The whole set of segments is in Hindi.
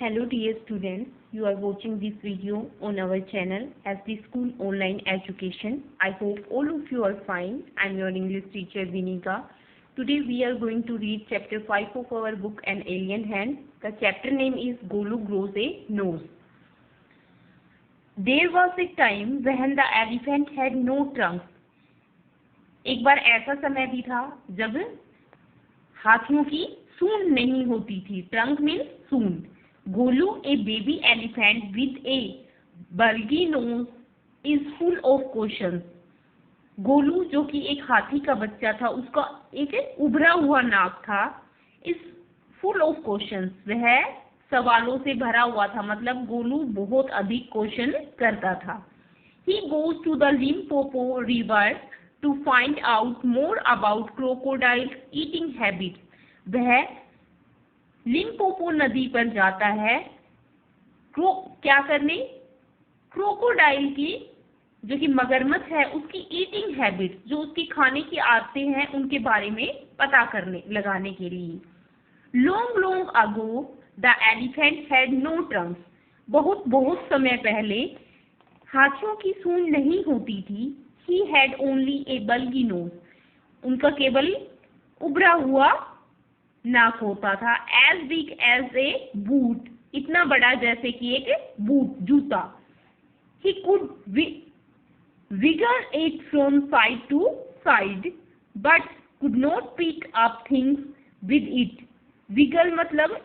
Hello dear students, you are watching this video on our channel as the School Online Education. I hope all of you are fine. I am your English teacher Vinika. Today we are going to read chapter 5 of our book An Alien Hand. The chapter name is Golu Grows a Nose. There was a time when the elephant had no trunk. एक बार ऐसा समय भी था जब हाथियों की सूंड नहीं होती थी. ट्रंक मीन्स सूंड. Golu a baby elephant with a bulgy nose is full of questions. Golu जो कि एक हाथी का बच्चा था, उसका एक उभरा हुआ नाक था. इज फुल ऑफ क्वेश्चंस, वह सवालों से भरा हुआ था. मतलब गोलू बहुत अधिक क्वेश्चन करता था. He goes to the Limpopo river to find out more about crocodile eating habit. वह लिम्पोपो नदी पर जाता है क्या करने? क्रोकोडाइल की, जो कि मगरमच्छ है, उसकी ईटिंग हैबिट, जो उसकी खाने की आदतें हैं, उनके बारे में पता करने लगाने के लिए. Long long ago the elephant had no trunk. बहुत बहुत समय पहले हाथियों की सूंड नहीं होती थी. He had only a bulgy nose. उनका केवल उभरा हुआ नाक होता था. As big as a boot. इतना बड़ा जैसे कि एक बूट, जूता. He could wiggle it from side to side but could not pick up things with it. Wiggle मतलब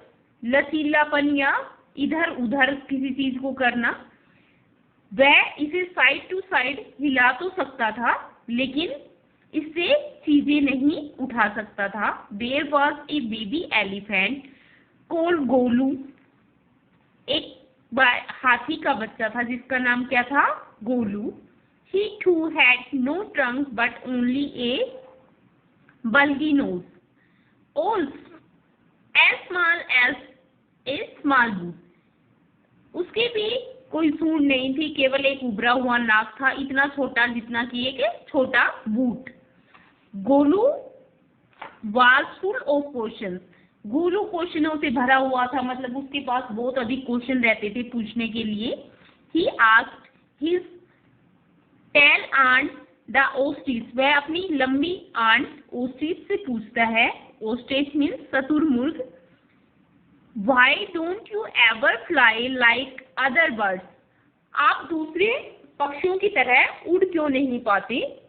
लचीलापन या इधर उधर किसी चीज को करना. वह इसे साइड टू साइड हिला तो सकता था, लेकिन इससे चीजें नहीं उठा सकता था. There was a baby elephant called Golu. एक हाथी का बच्चा था जिसका नाम क्या था? Golu. He too had no trunk but only a bulgy nose. All as small as a small boot. उसके भी कोई सूंड नहीं थी, केवल एक उभरा हुआ नाक था, इतना छोटा जितना कि एक छोटा boot. Golu was full of questions. Golu क्वेश्चनों से भरा हुआ था, मतलब उसके पास बहुत अधिक क्वेश्चन रहते थे पूछने के लिए. He asked his tall aunt the ostrich. वह अपनी लंबी आंट ओस्ट्रिच से पूछता है. ओस्ट्रिच मीन्स शुतुरमुर्ग. Why don't you ever fly like other birds. आप दूसरे पक्षियों की तरह उड़ क्यों नहीं पाते?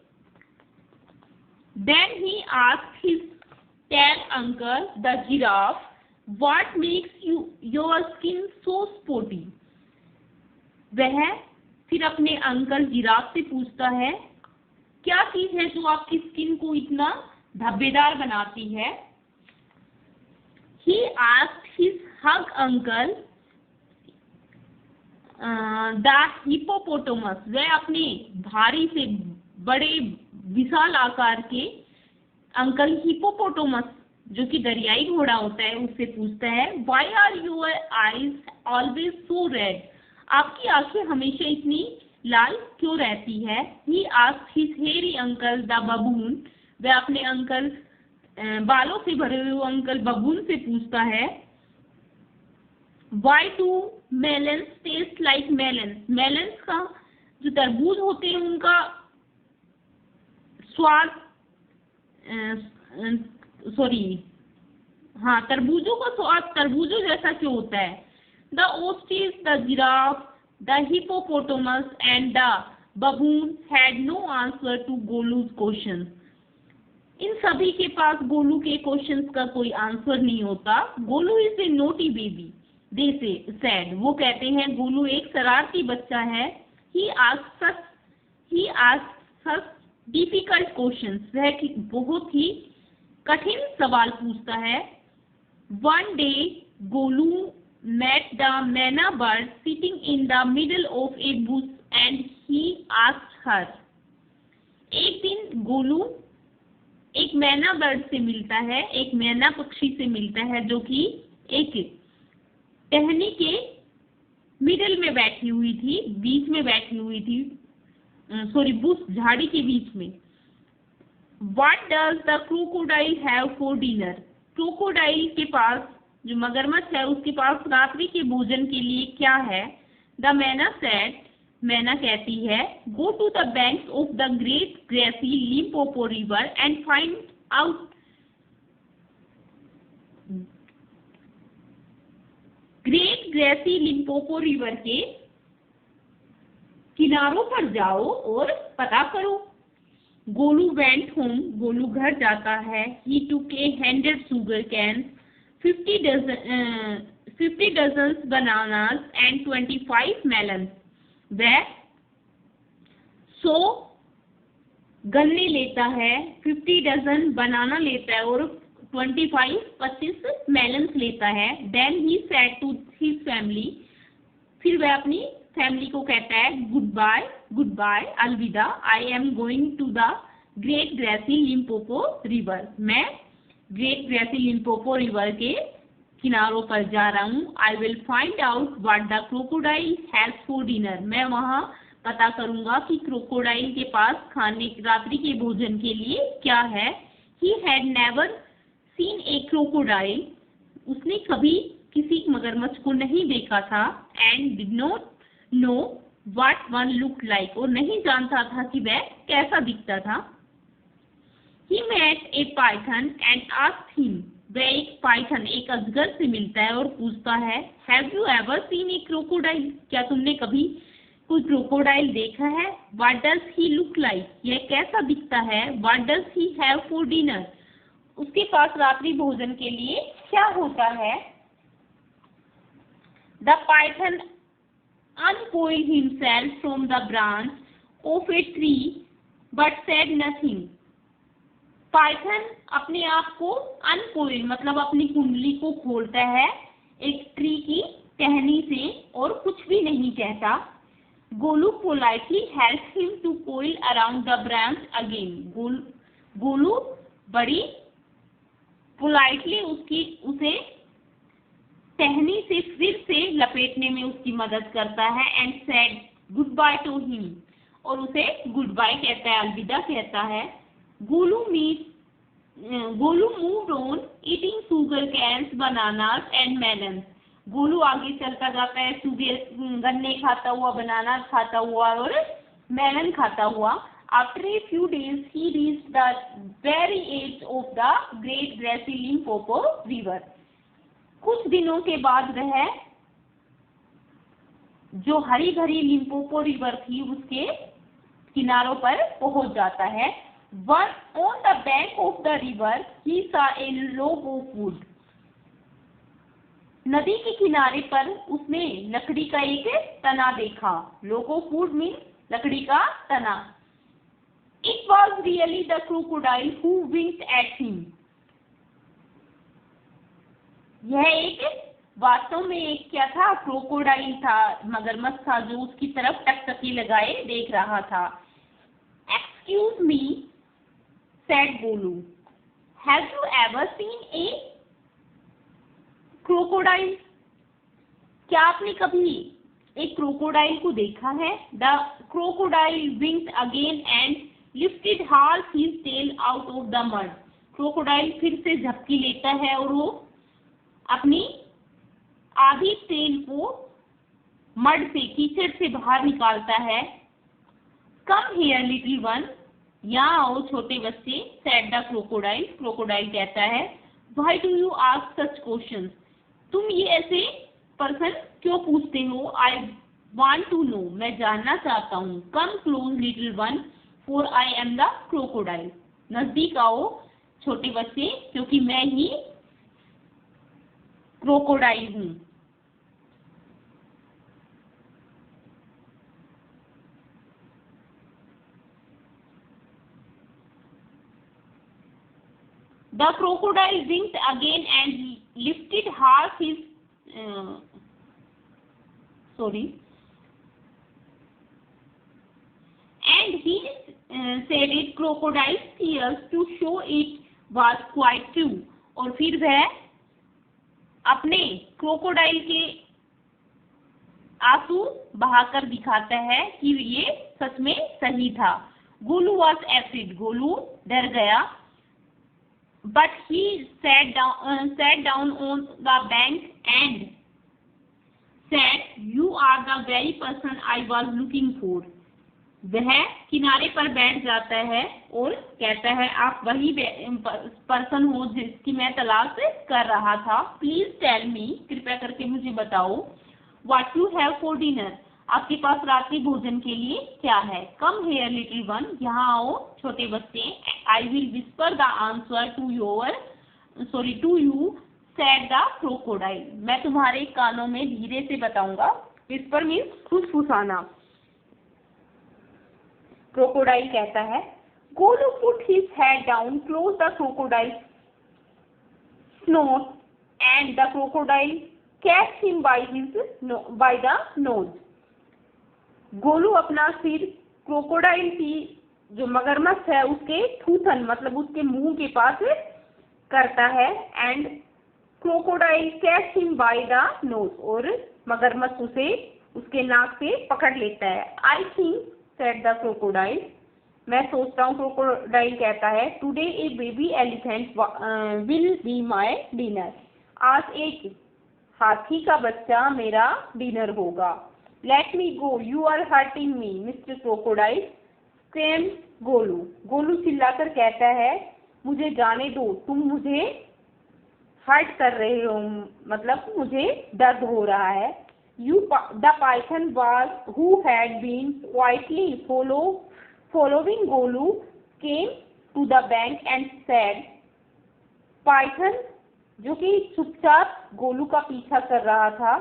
Then he asked his tall uncle, the giraffe, what makes your skin so spotty? वह फिर अपने अंकल जिराफ से पूछता है, क्या चीज है जो आपकी स्किन को इतना धब्बेदार बनाती है? He asked his hug uncle, the hippopotamus. वह अपने भारी से बड़े विशाल आकार के अंकल हिपोपोटामस, जो कि दरियाई घोड़ा होता है, उससे पूछता है, why are your eyes always so red. आपकी आंखें हमेशा इतनी लाल क्यों रहती है? He asked his hairy uncle the baboon. वह अपने अंकल बालों से भरे हुए अंकल बबून से पूछता है, why do melons taste like melon. Melons का जो तरबूज होते हैं, उनका स्वाद तरबूजों का स्वाद तरबूजों जैसा क्यों होता है? The ostrich, the giraffe, the hippopotamus and the baboon had no answer to Golu's question. इन सभी के पास गोलू के क्वेश्चंस का कोई आंसर नहीं होता. Golu is a naughty baby they said. वो कहते हैं गोलू एक शरारती बच्चा है. ही आस्क्स डिफिकल्ट क्वेश्चंस. वह बहुत ही कठिन सवाल पूछता है. One day Golu met the मैना bird sitting in the middle of a bush and he asked her. एक दिन गोलू एक मैना बर्ड से मिलता है, एक मैना पक्षी से मिलता है, जो कि एक टहनी के मिडिल में बैठी हुई थी, बीच में बैठी हुई थी, बुश, झाड़ी के बीच में. What does the crocodile have for dinner? Crocodile के पास जो मगरमच्छ है उसके पास रात्रि के भोजन के लिए क्या है? द मैना सेड, मैना कहती है, go to the banks of the great grassy Limpopo river and find out great grassy Limpopo river के किनारों पर जाओ और पता करो। गोलू वेंट होम, गोलू घर जाता है। ही टुक ए 100 sugar cans, 50 dozens bananas and 25 melons। वह 100 गन्ने लेता है, 50 डजन बनाना लेता है और 25 मेलन्स लेता है। Then he said to his family, फिर वह अपनी फैमिली को कहता है, गुड बाय, अलविदा, I am going to the great grassy Limpopo river. मैं ग्रेट ग्रेसी लिम्पोपो रिवर के किनारों पर जा रहा हूँ। I will find out what the crocodile has for dinner. मैं वहाँ पता करूंगा कि क्रोकोडाइल के पास खाने रात्रि के भोजन के लिए क्या है। He had never seen a crocodile, उसने कभी किसी मगरमच्छ को नहीं देखा था। And did not know what one look like, और नहीं जानता था कि वह कैसा दिखता था। He met a python and asked him, वह एक पाइथन, एक अजगर से मिलता है और पूछता है, have you ever seen a crocodile, क्या तुमने कभी कोई क्रोकोडाइल देखा है? What does he look like, यह कैसा दिखता है? What does he have for dinner, उसके पास रात्रि भोजन के लिए क्या होता है? The Python uncoiled himself from the branch of a tree but said nothing। Python अपने आप को अनकोइल मतलब अपनी कुंडली को खोलता है एक ट्री की टहनी से और कुछ भी नहीं कहता। Golu politely help him to coil around the branch again. Golu बड़ी पोलाइटली उसे टहनी से फिर से लपेटने में उसकी मदद करता है। And said good by two him, और उसे गुड बाय कहता है, अलविदा कहता है। Golu moved on eating sugar cans, bananas and melons. Golu आगे चलता जाता है, गन्ने खाता हुआ, बनाना खाता हुआ और मेलन खाता हुआ। After a few days he reached the very edge of the great grassy Limpopo river. कुछ दिनों के बाद वह जो हरी भरी लिम्पोपो रिवर थी उसके किनारों पर पहुंच जाता है। One on the bank of the river he saw a log of would. नदी के किनारे पर उसने लकड़ी का एक तना देखा। लॉग ऑफ वुड मीन लकड़ी का तना। It was really the crocodile who winked at him. यह एक वास्तव में एक क्या था? क्रोकोडाइल था, मगरमच्छ था जो उसकी तरफ टकटकी लगाए देख रहा था। Excuse me said Golu, have you ever seen a crocodile, क्या आपने कभी एक क्रोकोडाइल को देखा है? The crocodile winked again and lifted half his tail out of the mud. Crocodile फिर से झपकी लेता है और वो अपनी आधी टेल को मड से, कीचड़ से बाहर निकालता है। कम हियर लिटिल वन, यहाँ आओ छोटे बच्चे, सेड द क्रोकोडाइल। क्रोकोडाइल कहता है, why do you ask such questions, तुम ये ऐसे प्रश्न क्यों पूछते हो? आई वांट टू नो, मैं जानना चाहता हूँ। Come close little one for I am the crocodile, नजदीक आओ छोटे बच्चे क्योंकि मैं ही क्रोकोडाइल हूँ। The crocodile winked again and lifted half his and he said it crocodile's tears to show it was quite true। और फिर वह अपने क्रोकोडाइल के आंसू बहाकर दिखाता है कि ये सच में सही था। गोलू वॉज एफ्रेड, गोलू डर गया। but he sat down on the bank and said, "You are the very person I was looking for." वह किनारे पर बैठ जाता है और कहता है, आप वही पर्सन हो जिसकी मैं तलाश कर रहा था। प्लीज टेल मी, कृपया करके मुझे बताओ, what you have for dinner, आपके पास रात्रि भोजन के लिए क्या है। कम हेयर लिटिल वन, यहाँ आओ छोटे बच्चे। I will whisper the answer to you said the crocodile, मैं तुम्हारे कानों में धीरे से बताऊंगा। Whisper means फुसफुसाना। क्रोकोडाइल कहता है, Golu put his head down close the crocodile snout and the crocodile catch him by the nose. Golu अपना सिर क्रोकोडाइल की जो मगरमच्छ है उसके थूथन मतलब उसके मुंह के पास करता है and crocodile catch him by the nose, और मगरमच्छ उसे उसके नाक से पकड़ लेता है। I think said the crocodile, मैं सोचता हूँ, क्रोकोडाइल कहता है, today a baby elephant will be my dinner, आज एक हाथी का बच्चा मेरा डिनर होगा। Let me go, you are hurting me mister crocodile scream Golu, Golu चिल्लाकर कहता है, मुझे जाने दो, तुम मुझे हर्ट कर रहे हो, मतलब मुझे दर्द हो रहा है। The python was who had been quietly following Golu came to the bank and said, Python जो कि चुपचाप गोलू का पीछा कर रहा था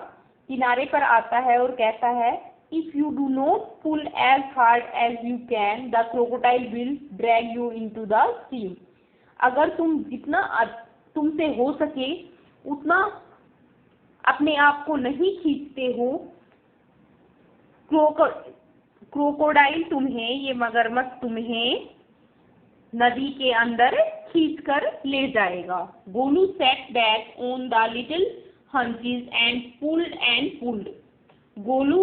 किनारे पर आता है और कहता है, if you do not pull as hard as you can, the crocodile will drag you into the stream, अगर तुम जितना तुमसे हो सके उतना अपने आप को नहीं खींचते हो, क्रोकोडाइल तुम्हें, ये मगरमच्छ तुम्हें नदी के अंदर खींचकर ले जाएगा। Golu set back on the little haunches and pulled, Golu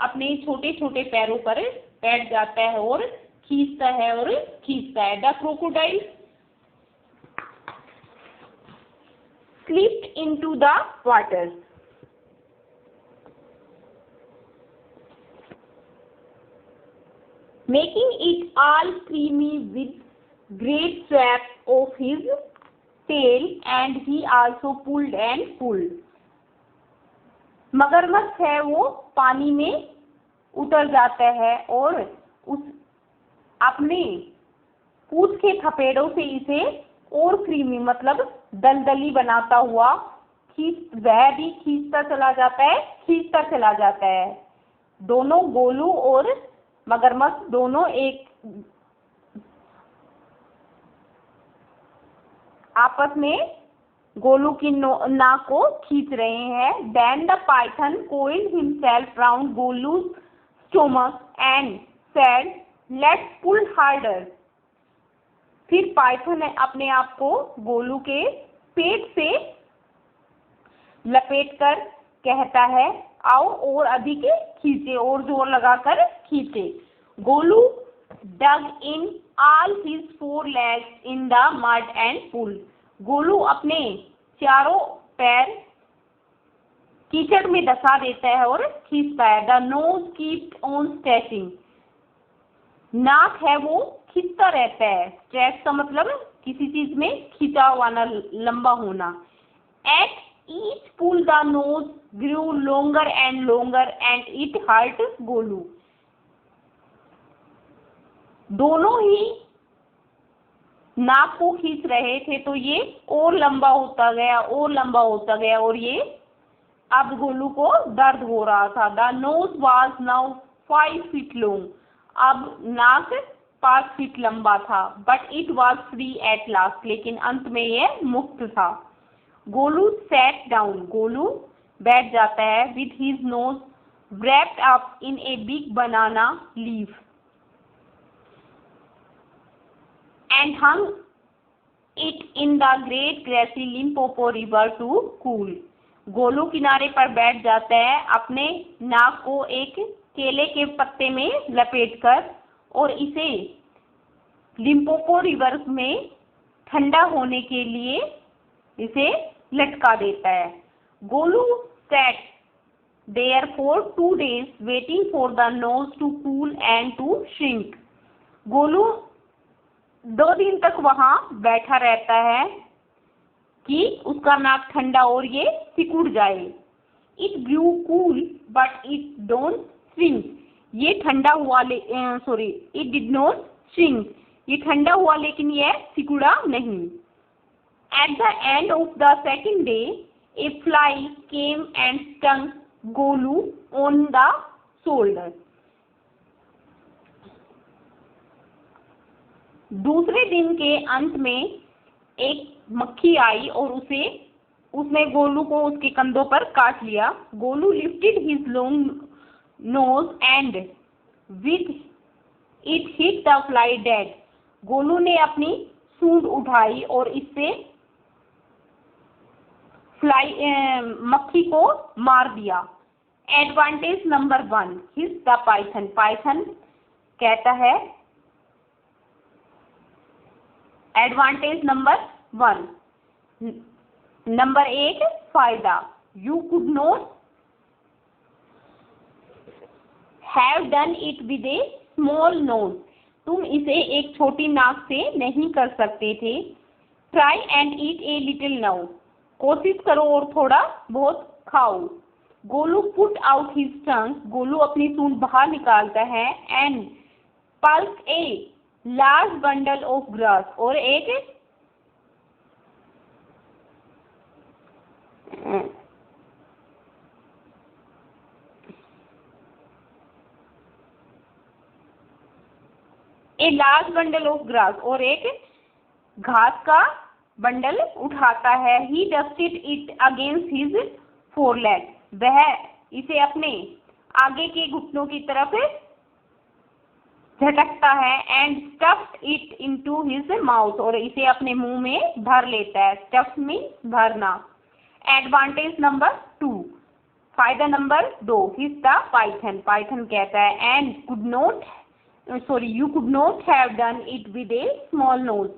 अपने छोटे छोटे पैरों पर बैठ जाता है और खींचता है। The crocodile slipped into the water, making it all creamy with great sweep of his tail, and he also pulled. मगरमच्छ है वो पानी में उतर जाता है और उस अपने पूंछ के थपेड़ों से इसे और क्रीमी मतलब दलदली बनाता हुआ वह भी खींचता चला जाता है। दोनों गोलू और मगरमच्छ दोनों एक आपस में गोलू की नाक को खींच रहे हैं। Then the python coiled himself round Golu's stomach and said, "Let's pull harder." फिर पाइथन अपने आप को गोलू के पेट से लपेटकर कहता है, आओ और अधिक खींचे, और जोर लगाकर खींचे। Golu dug in all his four legs in the mud and pulled. Golu अपने चारों पैर कीचड़ में धंसा देता है और खींचता है। The nose kept on stretching. नाक है वो खींचता रहता है। स्ट्रेच का मतलब किसी चीज में खींचा हुआ ना, लंबा होना। At each pull the nose grew longer and it hurt Golu. दोनों ही नाक को खींच रहे थे तो ये और लंबा होता गया और ये अब गोलू को दर्द हो रहा था। The nose was now 5 feet long. अब नाक 5 फीट लंबा था। But it was free at last. लेकिन अंत में ये मुक्त था। Golu sat down. गोलू बैठ जाता है with his nose wrapped up in a big banana leaf and hung it in the great grassy Limpopo river to cool. Golu किनारे पर बैठ जाता है अपने नाक को एक केले के पत्ते में लपेटकर और इसे लिम्पोपो रिवर में ठंडा होने के लिए इसे लटका देता है। Golu sat there for 2 days waiting for the nose to cool and to shrink. Golu 2 दिन तक वहां बैठा रहता है कि उसका नाक ठंडा और ये सिकुड़ जाए। It grew cool but it don't shrink. ये ठंडा हुआ it did not shrink. ये ठंडा हुआ लेकिन ये सिकुड़ा नहीं। At the end of the second day, a fly came and stung Golu on the shoulder. दूसरे दिन के अंत में एक मक्खी आई और उसने गोलू को उसके कंधों पर काट लिया। Golu lifted his long nose and with it hit the fly dead. Golu ने अपनी सूंड उठाई और इससे मक्खी को मार दिया। Advantage number 1 hiss the python. Python कहता है एडवांटेज नंबर 1। नंबर 1 फायदा, you could not have done it with a small nose. तुम इसे एक छोटी नाक से नहीं कर सकते थे। Try and eat a little now. कोशिश करो और थोड़ा बहुत खाओ। Golu put out his tongue. Golu अपनी सूंड बाहर निकालता है। And pluck a large bundle of grass. और एक लार्ज बंडल ऑफ ग्रास और एक घास का बंडल उठाता है। ही डस्टेड इट अगेंस्ट हिज फोरलेग। वह इसे अपने आगे के घुटनों की तरफ झटकता है। And stuffed it into his mouth. और इसे अपने मुंह में भर लेता है। स्टफ्ड मीन्स भरना। एडवांटेज नंबर 2 फायदा number 2 hiss the python. Python कहता है and you could not have done it with a small nose.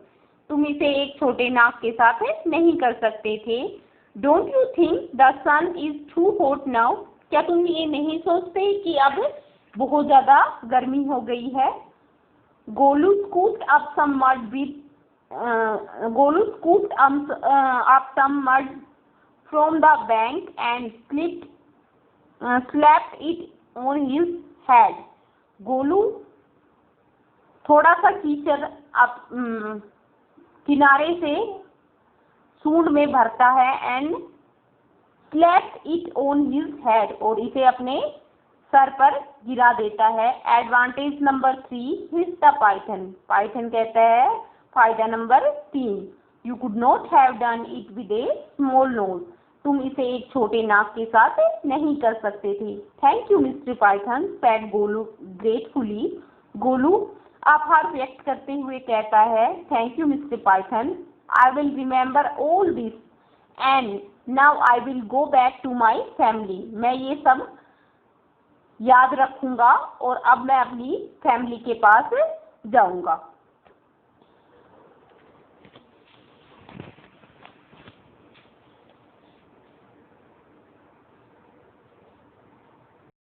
तुम इसे एक छोटे नाक के साथ नहीं कर सकते थे। Don't you think the sun is too hot now. क्या तुम ये नहीं सोचते कि अब बहुत ज्यादा गर्मी हो गई है। Golu scooped up some mud from the bank and slapped it on his head. Golu थोड़ा सा कीचड़ किनारे से सूंड में भरता है। And slapped it on his head. और इसे अपने सर पर गिरा देता है। Advantage number 3 hiss the python. Python कहता है फायदा number 3 you could not have done it with a small nose. तुम इसे एक छोटे नाक के साथ नहीं कर सकते थे। Thank you mister python said Golu gratefully. Golu आभार व्यक्त करते हुए कहता है thank you mister python, I will remember all this and now I will go back to my family. मैं ये सब याद रखूंगा और अब मैं अपनी फैमिली के पास जाऊंगा।